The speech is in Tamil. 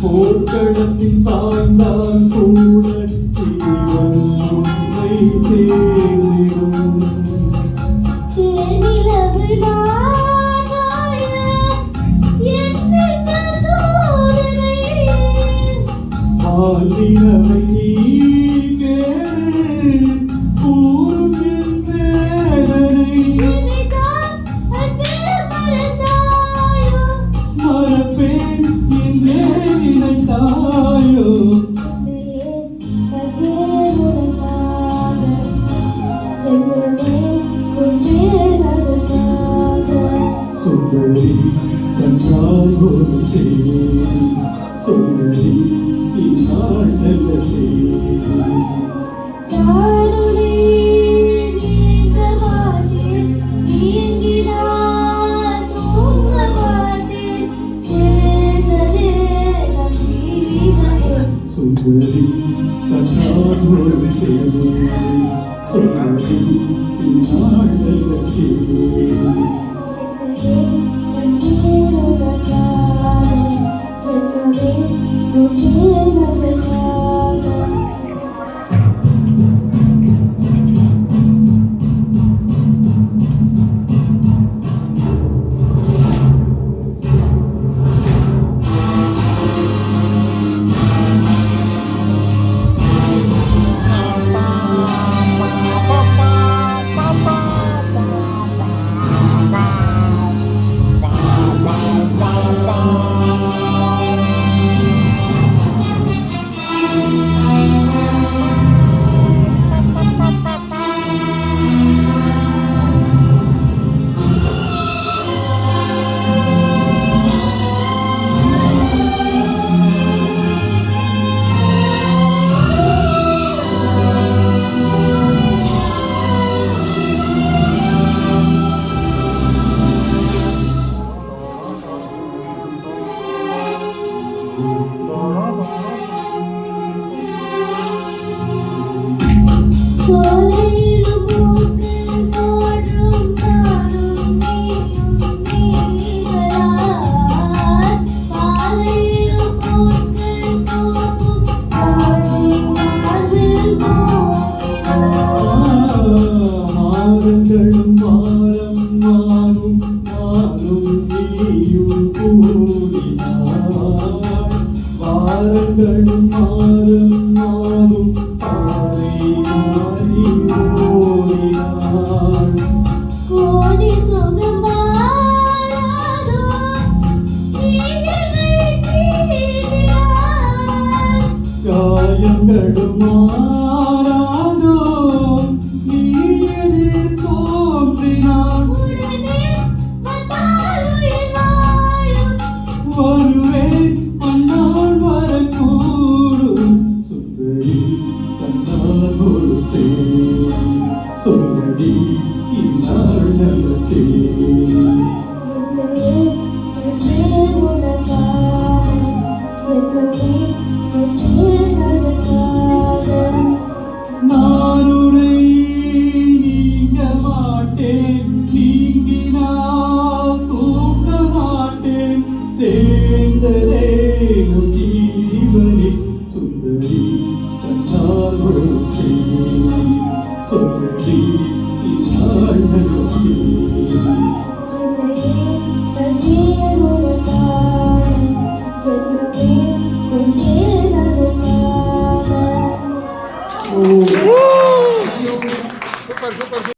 போர்க்களத்தில் சாய்ந்தான் கூட ஜீவன் உன்னை சேர்ந்திடும். ஆலினவை நீ கேடு கூறும் என் வேதனை மறப்பேன் என்றே நினைத்தாயோ. சுந்தரி கண்ணால் ஒரு சேரி சுந்தரி இந்நாள் நல்ல சேரி. சுந்தரி கண்ணால் ஒரு சேரி சுந்தரி இந்நாள் நல்ல சேரி. வரும் நாளும் பாதை மாறி ஓடினாள். கோடி சுகமாராதோ நீயனை தீண்டினாய். காயங்களும் மாறாதோ நீ எதிர் தோன்றினாள். உடனே வந்தால் உயிர் வாழும். வருவேன் அந்நாள் வரக்கூடும். சுந்தரி தன்னால் ஒரு சேரும் சொல்லடி இந்நாள் நல்ல தேரும். என்னையே கொண்டேன் உனக்காக. ஜென்மமே கொண்டேன் அதற்காக. நான் உன்னை நீங்க மாட்டேன், நீங்கினால் தூங்க மாட்டேன். சேர்ந்ததே நம் ஜீவனி. சுந்தரி தன்னால் ஒரு சேரும் சொல்லடி இந்நாள் நல்ல தேரும். என்னையே கொண்டேன் உனக்காக. ஜென்மமே கொண்டேன் அதற்காக. Oh. Super, super, super.